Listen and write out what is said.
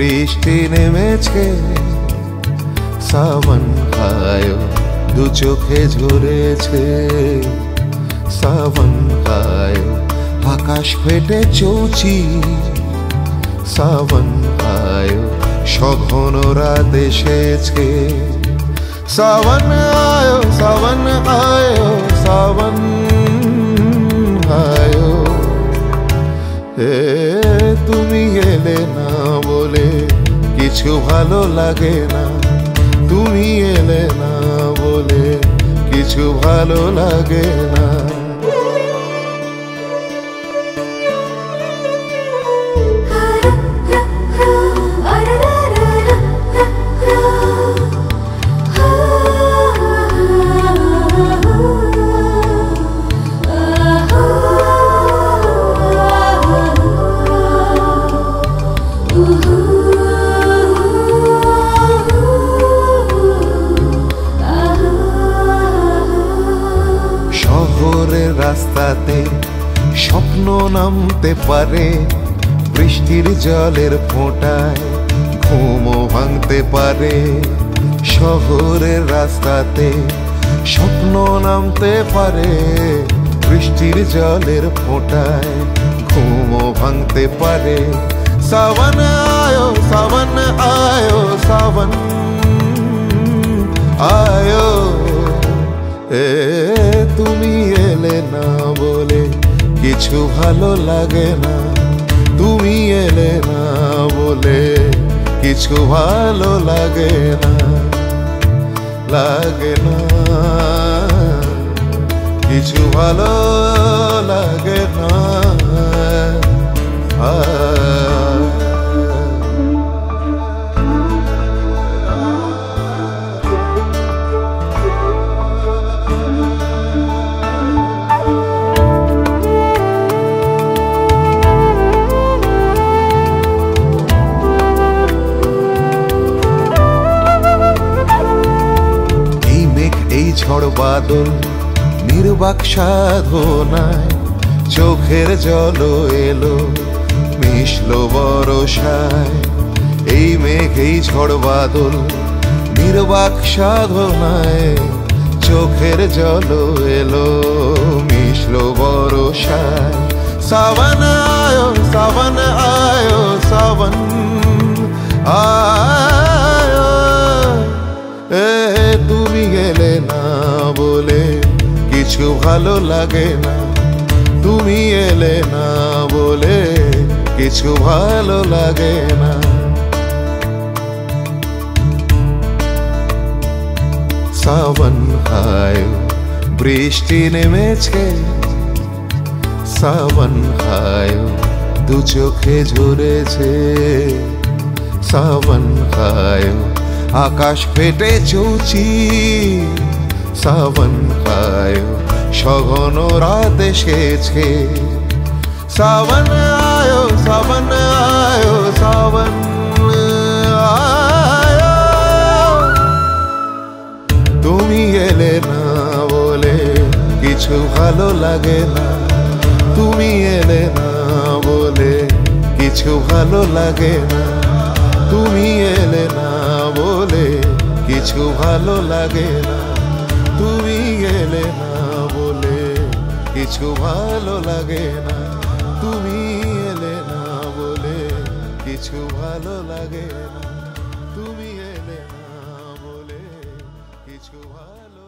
বৃষ্টি নেমেছে, সাবন আয়ো দু চোখে ঝরেছে। সাবন আয়ো আকাশ ফেটে চৌচি, সাবন আয়ো সঘন রাত এসেছে। সাবন আয়ো, সাবন আয়ো, সাবন আয়ো। তুমি এলে না বলে কিছু ভালো লাগে না, তুমি এলে না বলে কিছু ভালো লাগে না। শহরের রাস্তাতে স্বপ্ন নামতে পারে, বৃষ্টির জলের ফোঁটায় ঘুমও ভাঙতে পারে। শহরের রাস্তাতে স্বপ্ন নামতে পারে, বৃষ্টির জলের ফোঁটায় ঘুমও ভাঙতে পারে। সাবন আয়ো, সাবন আয়ো, সাবন আয়ো। তুমি এলে না বলে কিছু ভালো লাগে না, তুমি এলে না বলে কিছু ভালো লাগে না, লাগে না, কিছু ভালো লাগে না। ঝড় বাদল নির্বাক সাধনায় চোখের জল এলো মিশলো বরষায়। এই মেঘ এই ঝড় বাদল নির্বাক সাধনায় চোখের জল এলো মিশলো বরষায়। সাবন আয়ো, সাবন আয়ো, সাবন আয়ো। তুমি এলে না বলে কিছু ভালো লাগে না, তুমি এলে না বলে কিছু ভালো লাগে না। সাবন আয়ো বৃষ্টি নেমেছে, সাবন আয়ো দু চোখে ঝরেছে। সাবন আয়ো আকাশ ফেটে চৌচি, সাবন আয়ো সঘন রাত এসেছে। সাবন আয়ো, সাবন আয়ো, সাবন আয়ো। তুমি এলে না বলে কিছু ভালো লাগে না, তুমি এলে না বলে কিছু ভালো লাগে না, তুমি এলে না বলে কিছু ভালো লাগে না, তুমি এলে না বলে কিছু ভালো লাগে না, তুমি এলে না বলে কিছু ভালো লাগে না, তুমি এলে না বলে কিছু ভালো